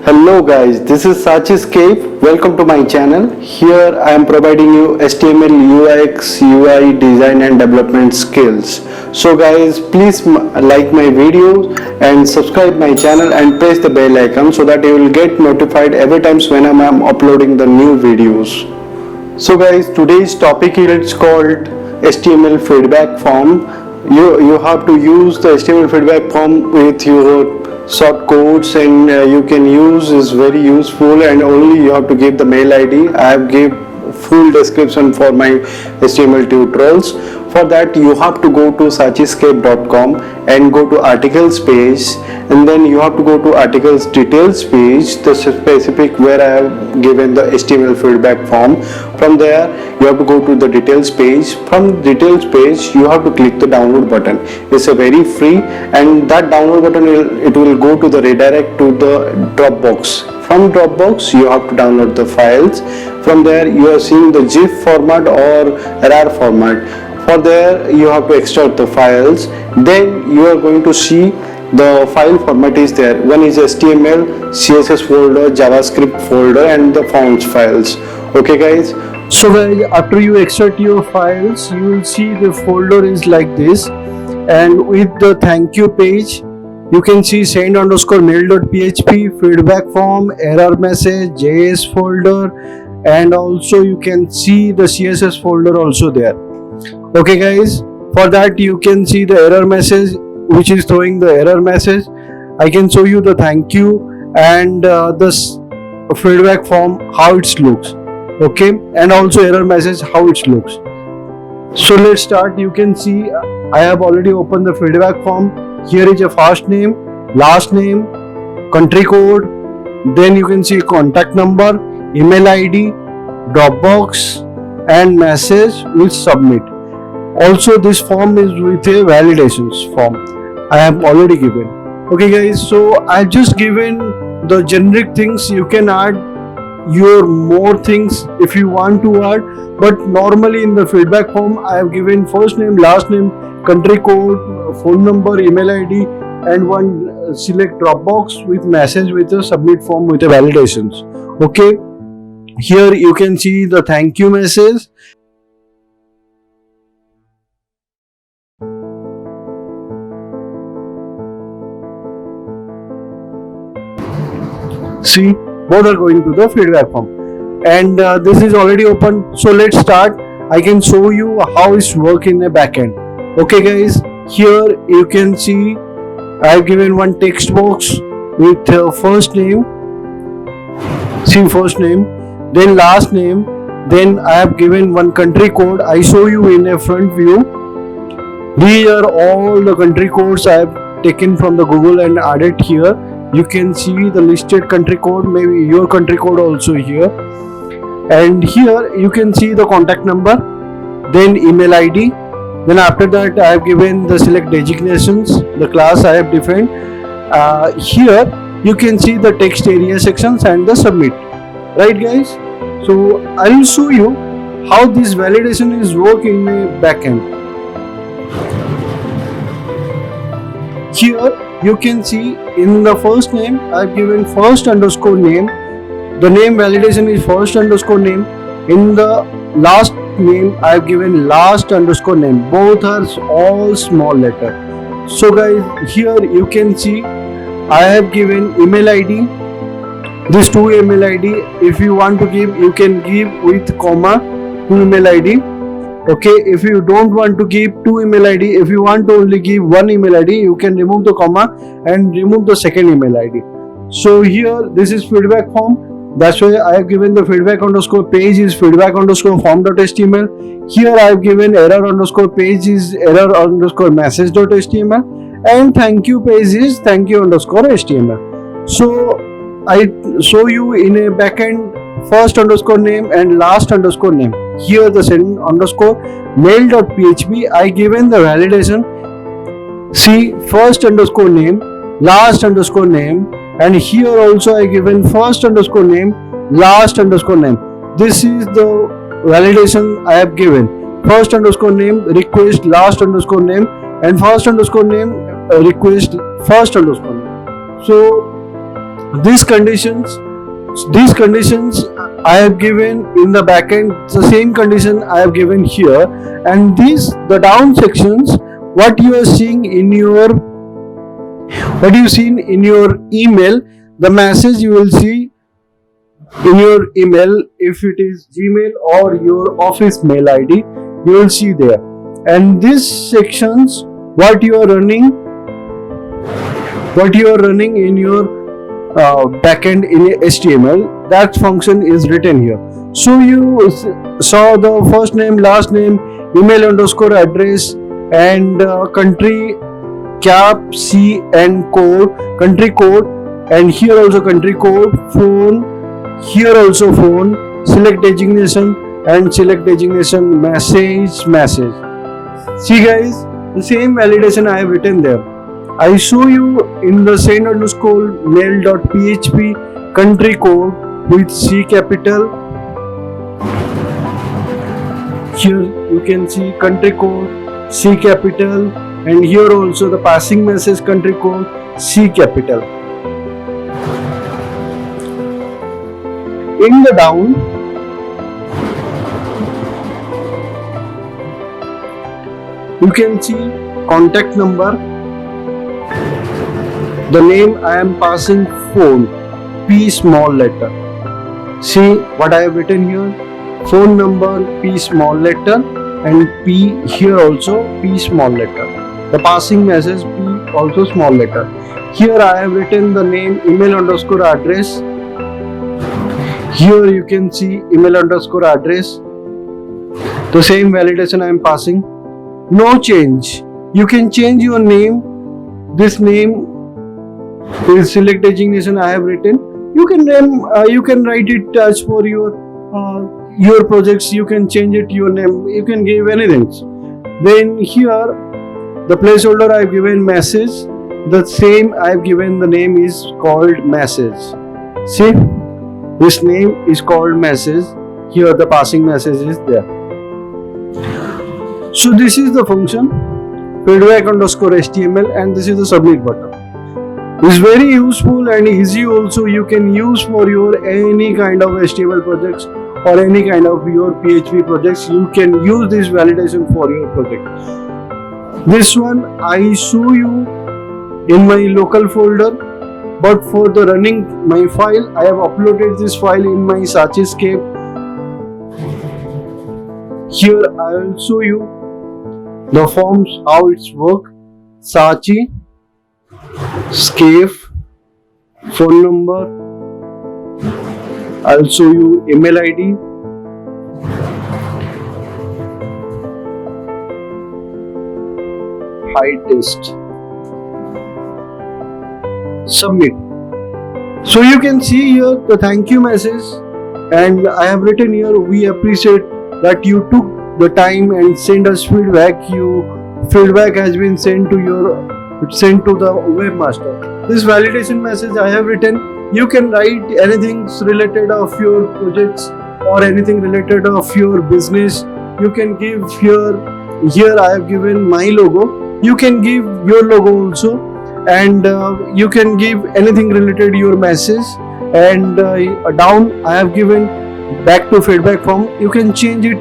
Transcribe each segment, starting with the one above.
Hello guys, this is Sachiscape. Welcome to my channel. Here I am providing you HTML, UX, UI design and development skills. So guys, please like my videos and subscribe my channel and press the bell icon so that you will get notified every time when I am uploading the new videos. So guys, today's topic is called HTML feedback form. You have to use the HTML feedback form with your short codes and you can use is very useful, and only you have to give the mail ID. I have give full description for my HTML tutorials. For that you have to go to sachiscape.com and go to articles page, and then you have to go to articles details page, the specific where I have given the HTML feedback form. From there you have to go to the details page. From details page you have to click the download button. It's a very free, and that download button will go to the redirect to the Dropbox. From Dropbox you have to download the files. From there you are seeing the GIF format or RAR format. For there you have to extract the files. Then you are going to see the file format is there. One is HTML, CSS folder, JavaScript folder and the fonts files. Okay guys. So guys, after you extract your files, you will see the folder is like this, and with the thank you page you can see send_mail.php, feedback form, error message, JS folder, and also you can see the CSS folder also there. Okay guys, for that you can see the error message which is throwing the error message. I can show you the thank you and this feedback form how it looks. Okay, and also error message how it looks. So let's start. You can see I have already opened the feedback form. Here is a first name, last name, country code, then you can see contact number, email ID, Dropbox and message with submit. Also this form is with a validations form I have already given. Okay guys, so I just given the generic things. You can add your more things if you want to add, but normally in the feedback form I have given first name, last name, country code, phone number, email ID and one select Dropbox with message with a submit form with a validations. Okay, here you can see the thank you message. See, both are going to the feedback form, and this is already open. So let's start. I can show you how it's work in a backend. Okay guys, here you can see I have given one text box with first name, see first name, then last name, then I have given one country code. I show you in a front view. These are all the country codes I have taken from the Google and added here. You can see the listed country code, maybe your country code also here, and here you can see the contact number, then email ID. Then after that I have given the select designations, the class I have defined. Here you can see the text area sections and the submit. Right guys, so I will show you how this validation is working in a backend. Here you can see in the first name I have given first underscore name. The name validation is first underscore name. In the last name I have given last underscore name. Both are all small letter. So guys, here you can see I have given email ID. These two email ID, if you want to give, you can give with comma two email ID. Okay, if you don't want to give two email ID, if you want to only give one email ID, you can remove the comma and remove the second email ID. So here this is feedback form. That's why I have given the feedback underscore page is feedback underscore form.html. Here I have given error underscore page is error underscore message.html, and thank you page is thank you underscore html. So I show you in a backend first underscore name and last underscore name. Here the send underscore mail.php I given the validation. See, first underscore name, last underscore name, and here also I given first underscore name, last underscore name. This is the validation I have given. First underscore name request last underscore name, and first underscore name request first underscore name. So These conditions I have given in the backend, the same condition I have given here, and these the down sections, what you are seeing in your email, the message you will see in your email, if it is Gmail or your office mail ID, you will see there. And these sections, what you are running in your backend in HTML, that function is written here. So you saw the first name, last name, email underscore address, and country, cap, C, and code, country code, and here also country code, phone, here also phone, select designation, and select designation, message. See guys, the same validation I have written there. I show you in the send underscore mail.php country code with C capital. Here you can see country code C capital, and here also the passing message country code C capital. In the down, you can see contact number, the name I am passing phone, P small letter. See what I have written here, phone number P small letter, and P here also P small letter. The passing message P also small letter. Here I have written the name, email underscore address. Here you can see email underscore address. The same validation I am passing. No change. You can change your name. This name is select designation I have written. You can write it as for your projects. You can change it your name. You can give anything. Then here the placeholder I have given message. The same I have given the name is called message. See, this name is called message. Here the passing message is there. So this is the function feedback underscore HTML, and this is the submit button. It's very useful and easy also. You can use for your any kind of HTML projects or any kind of your PHP projects. You can use this validation for your project. This one I show you in my local folder, but for the running my file, I have uploaded this file in my Sachiscape. Here I will show you the forms, how it's work. Sachiscape, phone number, I'll show you email ID, hide test, submit. So you can see here the thank you message, and I have written here, we appreciate that you took the time and send us feedback. Feedback has been sent to the webmaster. This validation message I have written. You can write anything related of your projects or anything related of your business. You can give here I have given my logo. You can give your logo also, and you can give anything related to your message. And down I have given back to feedback form. You can change it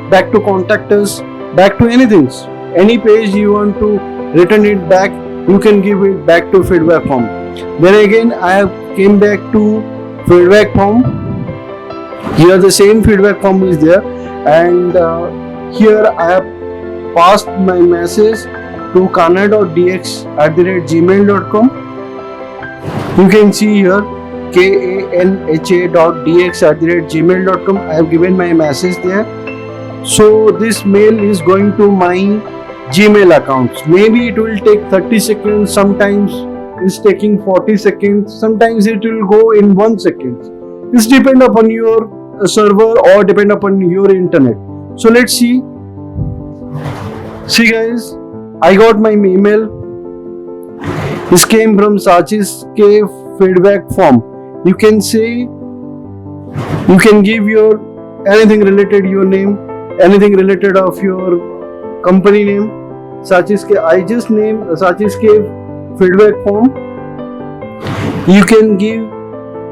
back to contact us, back to anything. Any page you want to return it back, you can give it back to feedback form. Then again I have came back to feedback form. Here the same feedback form is there, and here I have passed my message to kana.dx@gmail.com. You can see here kanha.dx@gmail.com. I have given my message there. So this mail is going to my Gmail account. Maybe it will take 30 seconds, sometimes it's taking 40 seconds, sometimes it will go in 1 second. It's depend upon your server or depend upon your internet. So let's see. See guys, I got my email. This came from Sachiscape feedback form. You can say, you can give your anything related your name, anything related of your company name. Sachiscape, I just named Sachiscape feedback form. You can give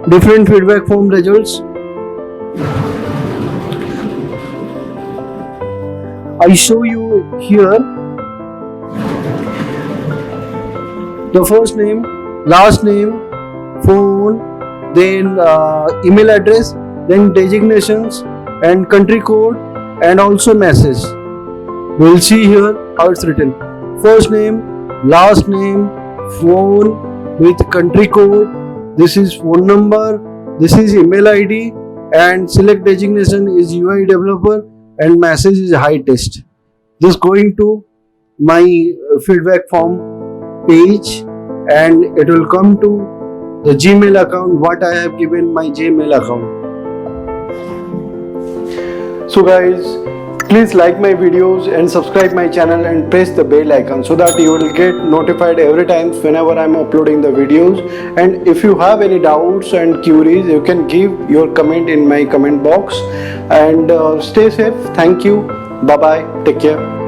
different feedback form results. I show you here the first name, last name, phone, then email address, then designations and country code, and also message. We'll see here how it's written. First name, last name, phone with country code. This is phone number. This is email ID, and select designation is UI developer, and message is high test. Just going to my feedback form page, and it will come to the Gmail account what I have given my Gmail account. So guys, please like my videos and subscribe my channel and press the bell icon so that you will get notified every time whenever I'm uploading the videos. And if you have any doubts and queries, you can give your comment in my comment box. And stay safe. Thank you. Bye bye. Take care.